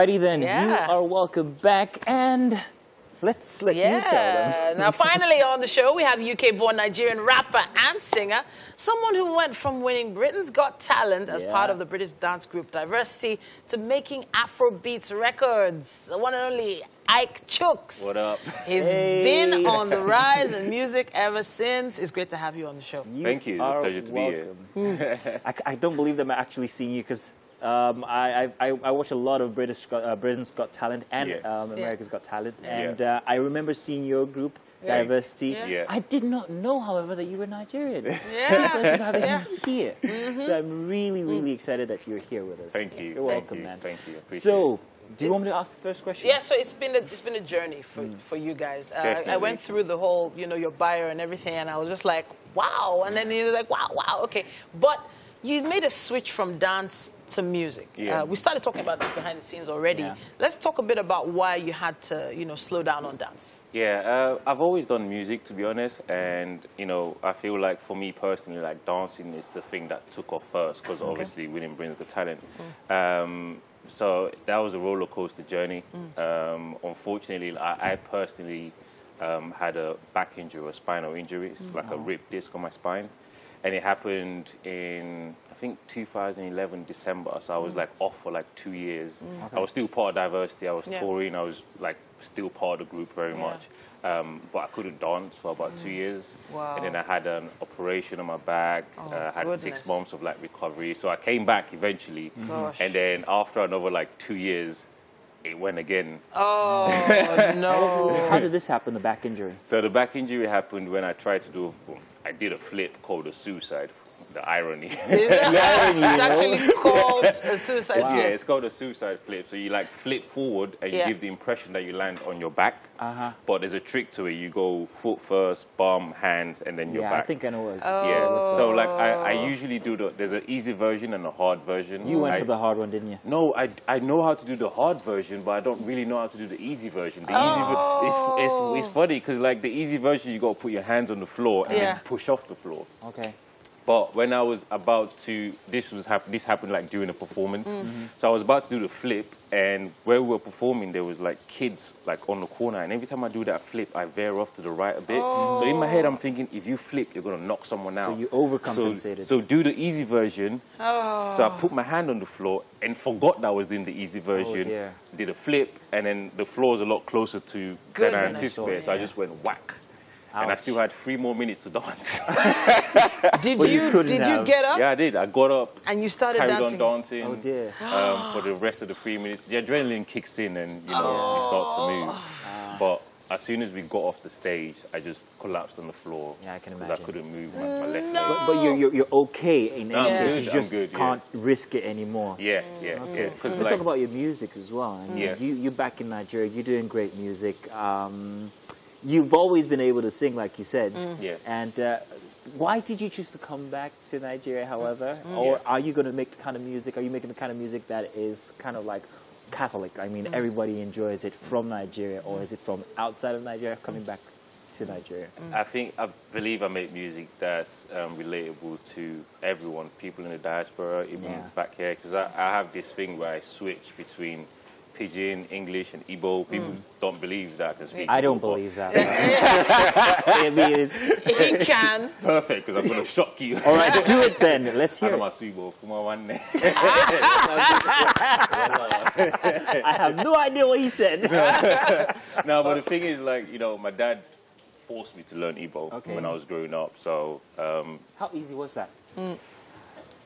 Alrighty then, you are welcome back, and let's let you tell them. Now finally on the show we have UK-born Nigerian rapper and singer, someone who went from winning Britain's Got Talent as part of the British dance group Diversity to making Afrobeat records. The one and only Chuks. What up? He's been on the rise in music ever since. It's great to have you on the show. Thank you. It's a pleasure to be here. I don't believe that I'm actually seeing you because I watch a lot of Britain's Got Talent and America's Got Talent, and I remember seeing your group, Diversity. I did not know, however, that you were Nigerian. Because of having you here. So I'm really, really excited that you're here with us. Thank you. You're welcome, man. Thank you. Appreciate so, do you want me to ask the first question? Yeah, so it's been a journey for you guys. I went through the whole, your bio and everything, and I was just like, wow. And then you're like, wow, okay. But you made a switch from dance to music. We started talking about this behind the scenes already. Let's talk a bit about why you had to, slow down on dance. I've always done music, to be honest, and I feel like for me personally, like dancing is the thing that took off first, because obviously winning brings the talent. So that was a roller coaster journey. Unfortunately, I personally had a back injury, a spinal injury. It's like a ripped disc on my spine. And it happened in, I think, 2011, December. So I was like off for like 2 years. I was still part of Diversity. I was touring. I was like still part of the group very much. But I couldn't dance for about 2 years. And then I had an operation on my back. I had 6 months of like recovery. So I came back eventually. And then after another like 2 years, it went again. Oh, no. How did this happen, the back injury? So the back injury happened when I tried to do, I did a flip called a suicide. The irony. It's actually called a suicide flip. Yeah, it's called a suicide flip. So you like flip forward and you give the impression that you land on your back. But there's a trick to it. You go foot first, bum, hands, and then your back. I think I know what it is. So like I usually do there's an easy version and a hard version. You went for the hard one, didn't you? No, I know how to do the hard version, but I don't really know how to do the easy version. The easy it's funny because like the easy version, you got to put your hands on the floor and then push off the floor. Okay. But when I was about to, this happened like during a performance. So I was about to do the flip, and where we were performing, there was like kids like on the corner, and every time I do that flip, I veer off to the right a bit. So in my head, I'm thinking, if you flip, you're gonna knock someone out. So you overcompensated. So do the easy version. So I put my hand on the floor and forgot that I was doing the easy version. Did a flip, and then the floor was a lot closer to than I anticipated. So I just went whack. And I still had 3 more minutes to dance. Did you get up? Yeah, I did. I got up. And you started dancing? Carried on dancing. Oh, dear. For the rest of the 3 minutes. The adrenaline kicks in and, you start to move. But as soon as we got off the stage, I just collapsed on the floor. Yeah, I can imagine. Because I couldn't move my left leg. But you're okay in any case. You just good, can't risk it anymore. Okay. Let's talk about your music as well. I mean, you're back in Nigeria. You're doing great music. You've always been able to sing, like you said. And why did you choose to come back to Nigeria, however? Or are you going to make the kind of music, are you making the kind of music that is kind of like Catholic? I mean, everybody enjoys it from Nigeria, or is it from outside of Nigeria coming back to Nigeria? I believe I make music that's relatable to everyone, people in the diaspora, even back here. Because I have this thing where I switch between Pidgin, English, and Igbo. People don't believe that I can speak. I don't believe that. He can. Perfect, because I'm going to shock you. All right, do it then. Let's hear it. I have no idea what he said. No, but the thing is, like, my dad forced me to learn Igbo when I was growing up. So, how easy was that?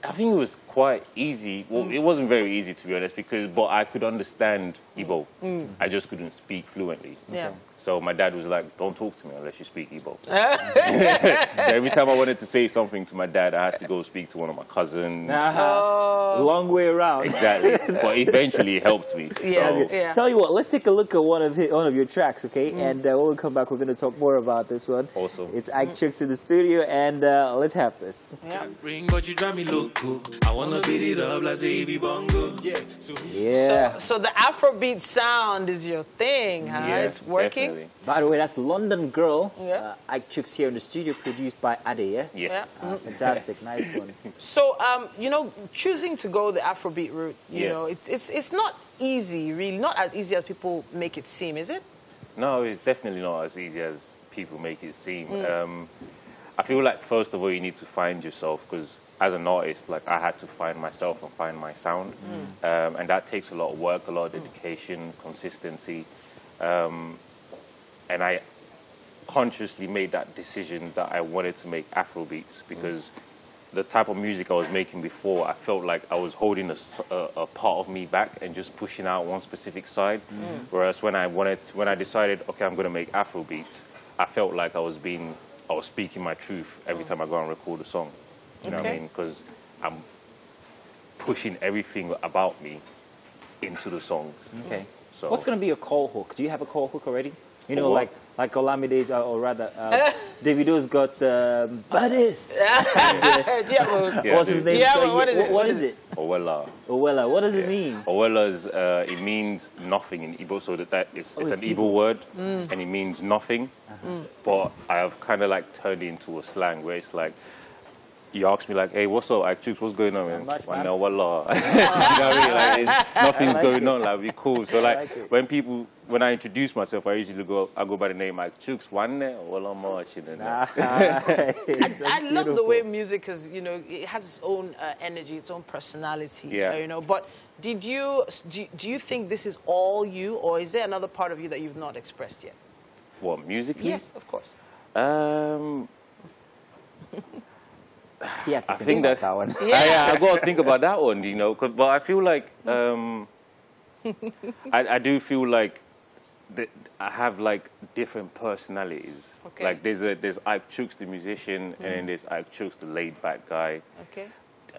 I think it was quite easy. Well, it wasn't very easy, to be honest, but I could understand Igbo. I just couldn't speak fluently. So my dad was like, don't talk to me unless you speak Igbo. Every time I wanted to say something to my dad, I had to go speak to one of my cousins. Long way around. Exactly. But eventually it helped me. Tell you what, let's take a look at one of your tracks, okay? And when we come back, we're going to talk more about this one. Awesome. It's Chuks in the studio, and let's have this. Ring, but you drive me loco. I wanna beat it up like Zaby Bongo. So the Afrobeat sound is your thing, huh? It's working. Definitely. By the way, that's London Girl. Yeah. Chuks here in the studio, produced by Ade, yeah? Yes. Yeah. Fantastic, nice one. So, you know, choosing to go the Afrobeat route, you know, it's not easy, really, not as easy as people make it seem, is it? No, it's definitely not as easy as people make it seem. I feel like, first of all, you need to find yourself, because as an artist, like, I had to find myself and find my sound. And that takes a lot of work, a lot of dedication, consistency. And I consciously made that decision that I wanted to make Afrobeats, because the type of music I was making before, I felt like I was holding a part of me back and just pushing out one specific side. Whereas when I decided, okay, I'm going to make Afrobeats, I felt like I was speaking my truth every time I go and record a song. You know what I mean? Because I'm pushing everything about me into the songs. Okay. So what's going to be your call hook? Do you have a call hook already? You know, like Olamide's, or rather, Davido's got Buddies. What's his name? Yeah, what is it? Owella. Owella. What does it mean? Owella's, it means nothing in Igbo, so it's an Igbo word, and it means nothing. But I have kind of like turned it into a slang where it's like, you ask me like, hey, what's up, Chuks, what's going on, man? Much, man. You know what I mean? Like, nothing's going on, like, we cool. So like, when I introduce myself, I usually go by the name like Chuks, I love the way music is, you know, it has its own energy, its own personality, you know. But do you think this is all you, or is there another part of you that you've not expressed yet? What, musically? Yes, of course. Yeah, I think that's that one. I got to think about that one, you know. But I feel like I do feel like I have like different personalities. Okay. Like there's Chuks the musician, and then there's Chuks the laid back guy. Okay.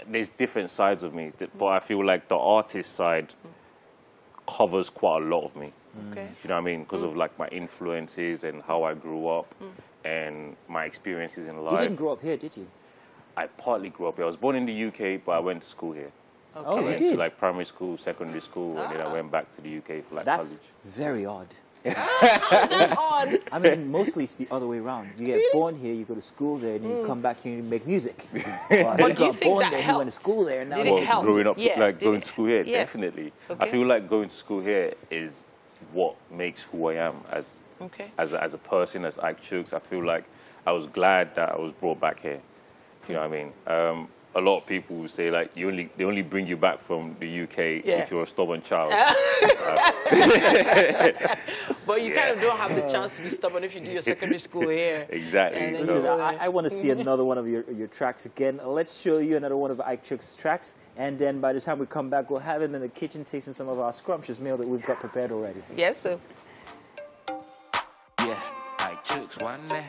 There's different sides of me, but I feel like the artist side covers quite a lot of me. Okay. You know what I mean? Because of like my influences and how I grew up and my experiences in life. You didn't grow up here, did you? I partly grew up here. I was born in the UK, but I went to school here. Okay. Oh, I you went did? to like primary school, secondary school, and then I went back to the UK for like That's college. very odd. That's odd. I mean, mostly it's the other way around. You get born here, you go to school there, and then you come back here and you make music. But do you think that there, helped? You went to school there, and now Did it help? Growing up, Yeah, like did going it- to school here, yeah. definitely. Okay. I feel like going to school here is what makes who I am as a person, as Chuks. I feel like I was glad that I was brought back here. You know what I mean? A lot of people will say like they only bring you back from the UK if you're a stubborn child. But you kind of don't have the chance to be stubborn if you do your secondary school here. Exactly. Listen, I want to see another one of your tracks again. Let's show you another one of Chuks' tracks, and then by the time we come back, we'll have him in the kitchen tasting some of our scrumptious meal that we've got prepared already. Yes, sir. Yeah, Chuks one day.